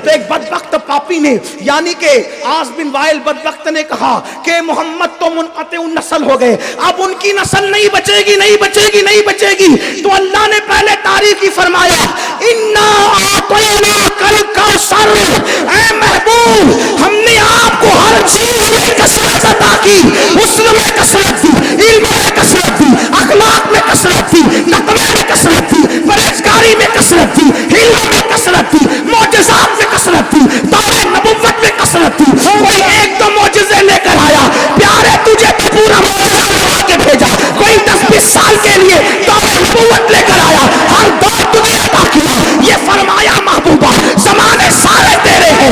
تو ایک بدبخت پاپی نے یعنی کہ عاص بن وائل بدبخت نے کہا کہ محمد تو منقطع النسل ہو گئے، اب ان کی نسل نہیں بچے گی، نہیں بچے گی، نہیں بچے گی۔ تو اللہ نے پہلے تعریف ہی فرمایا، انا اعطیناک الکوثر، اے محبوب ہم نے آپ کو ہر چیز میں کثرت عطا کی، حسن میں کثرت دی، علم میں کثرت دی، اخلاق میں کثرت دی، تقوی میں کثرت دی، پرہیزگاری میں کثرت دی، علم میں کثرت دی، معجزات میں کثرت دی، دعوے نبوت میں کثرت دی۔ کوئی ایک تو معجزے لے کر آیا، پیارے تجھے تو پورا معجزہ لگا کے بھیجا، کوئی 10-20 سال کے لیے دعوے نبوت لے کر آیا، ہر دور تجھے عطا کیا۔ یہ فرمایا محبوبہ زمانے سارے تیرے ہیں،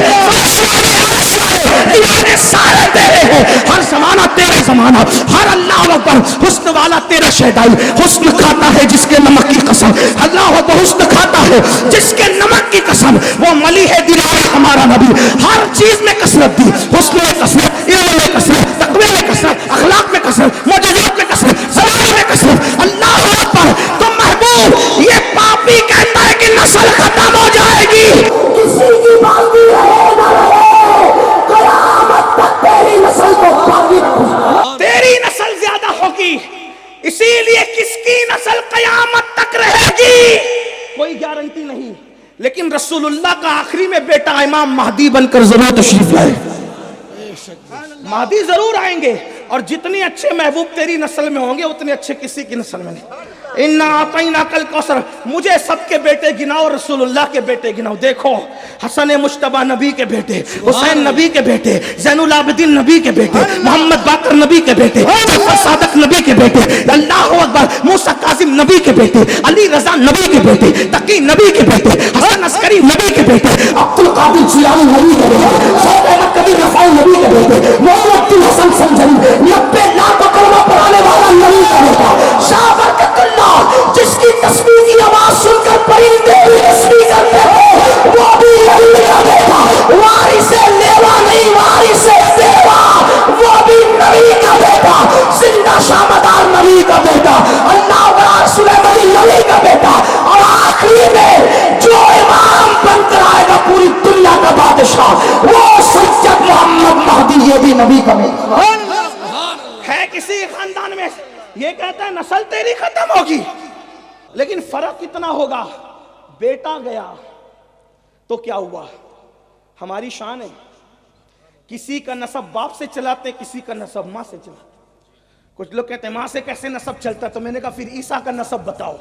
سارے تیرے ہیں، ہر زمانہ تیرے زمانہ، ہر اللہ اکبر حسن والا تیرا شہدائی، حسن کھاتا ہے جس کے نمک کی قسم، اللہ اکبر حسن کھاتا ہے جس کے نمک کی قسم، وہ ملی ہے دلال ہمارا نبی، ہر چیز میں کثرت دی، حسن میں کثرت، علم میں کثرت، تقوی میں کثرت، اخلاق میں کثرت، معجزات میں کثرت، زبان میں کثرت، اللہ اکبر۔ تو محبوب یہ پاپی کہتا ہے کہ نسل ختم ہو جائے گی، کسی کی باقی رہے نہ رہے، قیامت تک تیری نسل کو باقی رہے، تیری نسل زیادہ ہوگی، اسی لیے کس کی نسل قیامت تک رہے گی کوئی گارنٹی نہیں، لیکن رسول اللہ کا آخری میں بیٹا امام مہدی بن کر ضرور تشریف لائے، مہدی ضرور آئیں گے، اور جتنے اچھے محبوب تیری نسل میں ہوں گے اتنے اچھے کسی کی نسل میں نہیں۔ اِنَّا أَعْطَيْنَاكَ الْكَوْثَرَ، مجھے سب کے بیٹے گناؤ، رسول اللہ کے بیٹے گناؤ۔ دیکھو حسن مجتبیٰ نبی کے بیٹے، حسین نبی کے بیٹے، زین العابدین نبی کے بیٹے، محمد باقر نبی کے بیٹے، جعفر صادق نبی کے بیٹے، اللہ اکبر، موسیٰ کاظم نبی کے بیٹے، علی رضا نبی کے بیٹے، تقی نبی کے بیٹے، حسن عسکری نبی کے بیٹے، عبدالقادر جیلانی نبی کے بیٹے، شیخ احمد کبیر رفاعی نبی کے بیٹے، محمد بن حسن سنجری 90 لاکھ کلمہ پڑھانے والا نبی کا بیٹا، شاہ برکت اللہ جس کی تسبیح کی آواز سن کر پرندے بھی تسبیح کرتے ہیں، وہ بھی نبی کا بیٹا، وارث لیوا نہیں وارث بیوا، وہ بھی نبی کا بیٹا، زندہ شامدار نبی کا بیٹا، اللہ اکبر سلیمانی نبی کا بیٹا، اور آخری میں جو امام بن کر آئے گا پوری دنیا کا بادشاہ، وہ سید محمد مہدی، یہ بھی نبی کا بیٹا ہے۔ کسی خاندان میں یہ کہتا ہے نسل تیری ختم ہوگی، لیکن فرق کتنا ہوگا، بیٹا گیا تو کیا ہوا، ہماری شان ہے، کسی کا نسب باپ سے چلاتے، کسی کا نسب ماں سے چلاتے۔ کچھ لوگ کہتے ہیں ماں سے کیسے نسب چلتا ہے، تو میں نے کہا پھر عیسیٰ کا نسب بتاؤ،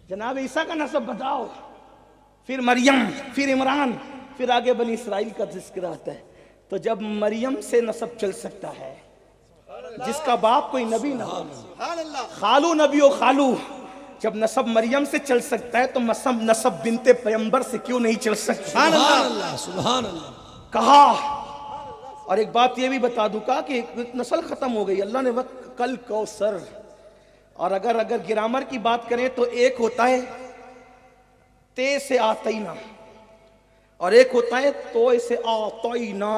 جناب عیسیٰ کا نسب بتاؤ، پھر مریم، پھر عمران، پھر آگے بنی اسرائیل کا ذکر آتا ہے۔ تو جب مریم سے نسب چل سکتا ہے جس کا باپ کوئی نبی نہ ہو، خالو نبی و خالو، جب نسب مریم سے چل سکتا ہے تو نسب بنت پیغمبر سے کیوں نہیں چل سکتا؟ سبحان اللہ۔ کہا، اور ایک بات یہ بھی بتا دوں کا کہ نسل ختم ہو گئی، اللہ نے وقت کل کوثر، اور اگر گرامر کی بات کریں تو ایک ہوتا ہے تے سے آتینا، اور ایک ہوتا ہے تو سے آتینا۔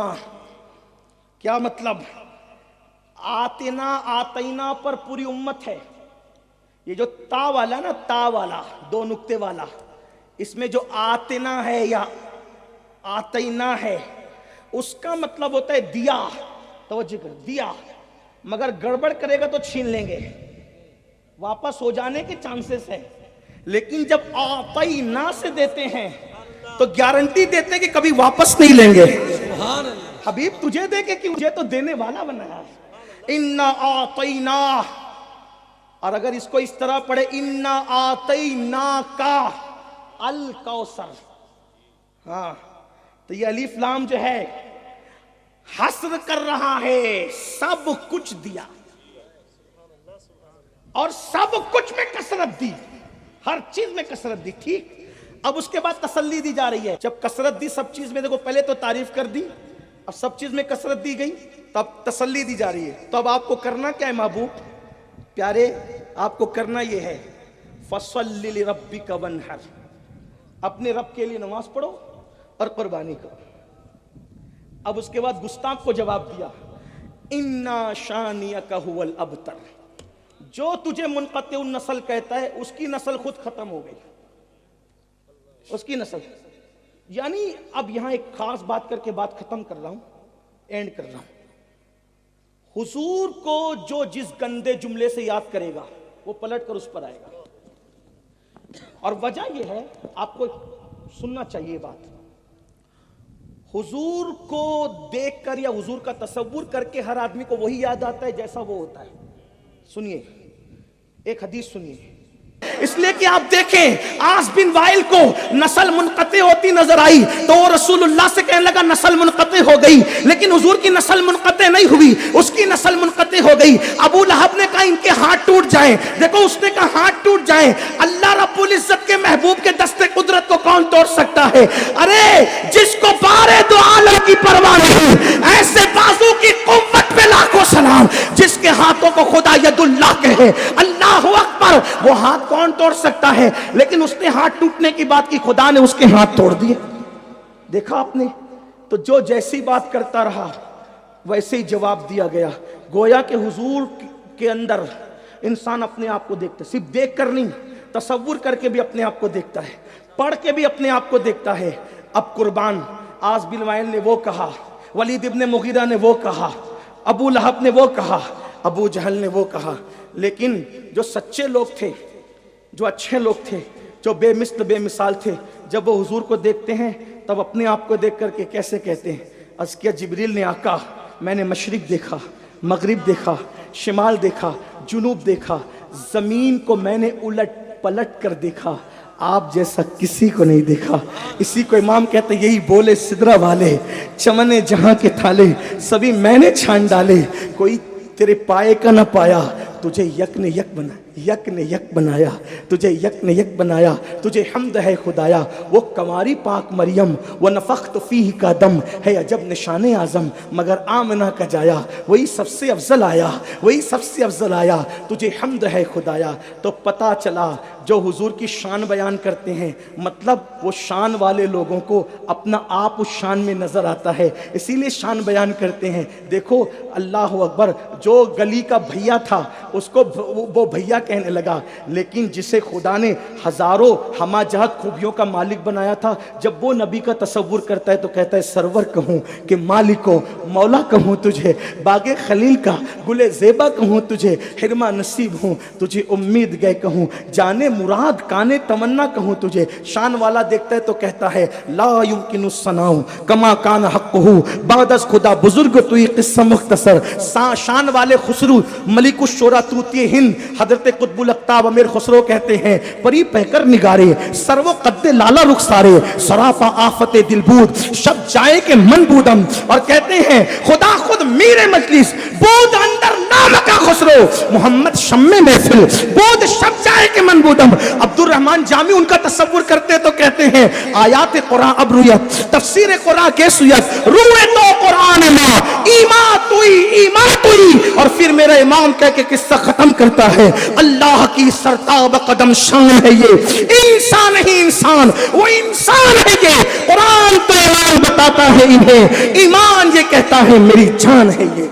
کیا مطلب؟ آتینا آتینا پر پوری امت ہے، یہ جو تا والا نا، تا والا 2 نقطے والا، اس میں جو آتینا ہے یا آتینا ہے اس کا مطلب ہوتا ہے دیا، توجہ کر، دیا، مگر گڑبڑ کرے گا تو چھین لیں گے، واپس ہو جانے کے چانسز ہیں، لیکن جب آتینا سے دیتے ہیں تو گارنٹی دیتے ہیں کہ کبھی واپس نہیں لیں گے۔ حبیب تجھے دے کے کہ مجھے تو دینے والا بنایا ہے۔ اِنَّا آتَيْنَا، اور اگر اس کو اس طرح پڑھے اِنَّا آتَيْنَاكَ الْكَوْثَرَ، ہاں تو یہ الف لام جو ہے حسر کر رہا ہے، سب کچھ دیا اور سب کچھ میں کثرت دی، ہر چیز میں کثرت دی، ٹھیک۔ اب اس کے بعد تسلی دی جا رہی ہے، جب کثرت دی سب چیز میں، دیکھو پہلے تو تعریف کر دی، اب سب چیز میں کثرت دی گئی، تب تسلی دی جا رہی ہے۔ تو اب آپ کو کرنا کیا ہے محبوب پیارے، آپ کو کرنا یہ ہے فَصَلِّ لِرَبِّكَ وَانْحَرْ، اپنے رب کے لیے نماز پڑھو اور قربانی کرو۔ اب اس کے بعد گستاخ کو جواب دیا، اِنَّا شَانِيَكَ هُوَ الْأَبْتَرُ، جو تجھے منقطع النسل کہتا ہے اس کی نسل خود ختم ہو گئی۔ اس کی نسل. یعنی اب یہاں ایک خاص بات کر کے بات ختم کر رہا ہوں, اینڈ کر رہا ہوں. حضور کو جو جس گندے جملے سے یاد کرے گا وہ پلٹ کر اس پر آئے گا. اور وجہ یہ ہے, آپ کو سننا چاہیے بات, حضور کو دیکھ کر یا حضور کا تصور کر کے ہر آدمی کو وہی یاد آتا ہے جیسا وہ ہوتا ہے. سنیے ایک حدیث سنیے, اس لیے کہ آپ دیکھیں عاص بن وائل کو نسل منقطع ہوتی نظر آئی تو وہ رسول اللہ سے کہنے لگا نسل منقطع ہو گئی, لیکن حضور کی نسل منقطع نہیں ہوئی, اس کی نسل منقطع ہو گئی. ابو لہب نے کہا ان کے ہاتھ ٹوٹ جائیں, دیکھو اس نے کہا ہاتھ ٹوٹ جائیں. اللہ رب العزت کے محبوب کے دست قدرت کو کون توڑ سکتا ہے؟ ارے جس کو بارے دو عالم کی پرواہ نہیں, ایسے بازو کی قوت پہ لاکھوں سلام, جس کے ہاتھوں کو خدا ید اللہ کہے, اللہ اکبر, وہ ہاتھ کون توڑ سکتا ہے؟ لیکن اس نے ہاتھ ٹوٹنے کی بات کی, خدا نے اس کے ہاتھ توڑ دیے. دیکھا آپ نے, تو جو جیسی بات کرتا رہا ویسے ہی جواب دیا گیا. گویا کہ حضور کے اندر انسان اپنے آپ کو دیکھتا ہے, صرف دیکھ کر نہیں, تصور کر کے بھی اپنے آپ کو دیکھتا ہے, پڑھ کے بھی اپنے آپ کو دیکھتا ہے. اب قربان, عاص بن وائل نے وہ کہا, ولید ابن مغیرہ نے وہ کہا, ابو لہب نے وہ کہا, ابو جہل نے وہ کہا, لیکن جو سچے لوگ تھے, جو اچھے لوگ تھے, جو بے مثل بے مثال تھے, جب وہ حضور کو دیکھتے ہیں تب اپنے آپ کو دیکھ کر کے کیسے کہتے ہیں؟ عرض کیا جبریل نے آقا میں نے مشرق دیکھا, مغرب دیکھا, شمال دیکھا, جنوب دیکھا, زمین کو میں نے الٹ پلٹ کر دیکھا, آپ جیسا کسی کو نہیں دیکھا. اسی کو امام کہتے ہیں یہی بولے سدرہ والے, چمنے جہاں کے تھالے سبھی میں نے چھان ڈالے, کوئی تیرے پائے کا نہ پایا, تجھے یک نے یک بنا, یک نے یک بنایا, تجھے یک نے یک بنایا, تجھے حمد ہے خدایا. وہ کنواری پاک مریم, وہ نفخت فیہ کا دم ہے عجب نشان اعظم, مگر آمنہ کا جایا, وہی سب سے افضل آیا, وہی سب سے افضل آیا, تجھے حمد ہے خدایا. تو پتا چلا جو حضور کی شان بیان کرتے ہیں, مطلب وہ شان والے لوگوں کو اپنا آپ اس شان میں نظر آتا ہے, اسی لیے شان بیان کرتے ہیں. دیکھو اللہ اکبر, جو گلی کا بھیا تھا اس کو وہ بھیا کہنے لگا, لیکن جسے خدا نے ہزاروں ہمہ جہت خوبیوں کا مالک بنایا تھا, جب وہ نبی کا تصور کرتا ہے تو کہتا ہے سرور کہوں کہ مالکو مولا کہوں تجھے, باغ خلیل کا گل زیبا کہوں تجھے, حرمہ نصیب ہوں تجھے امید گئے کہوں, جانے مراد کانے تمنا کہوں تجھے. شان والا دیکھتا ہے تو کہتا ہے لا یمکن الثناء کما کان حقہ, بعد از خدا بزرگ توئی قصہ مختصر. شان والے خسرو ملک الشورى طوطی ہند حضرت قطب الاقطاب امیر خسرو کہتے ہیں پری پہ کر نگارے سرو قد لالا رخسارے, سراپا آفت دلبود شب جائے کے من بودم. اور کہتے ہیں خدا خود میرے مجلس بود اندر نام کا خسرو, محمد شم محفل بود شب جائے کے من بودم. عبد الرحمن جامی ان کا تصور کرتے تو کہتے ہیں آیات قرآن اب رویت, تفسیر قرآن کے سویت, روئے تو قرآن ماں ایمان توئی. اور پھر میرا امام کہہ کے قصہ ختم کرتا ہے, اللہ کی سرتاب قدم شان ہے یہ, انسان ہی انسان, وہ انسان ہے یہ. قرآن تو ایمان بتاتا ہے انہیں, ایمان یہ کہتا ہے میری جان ہے یہ.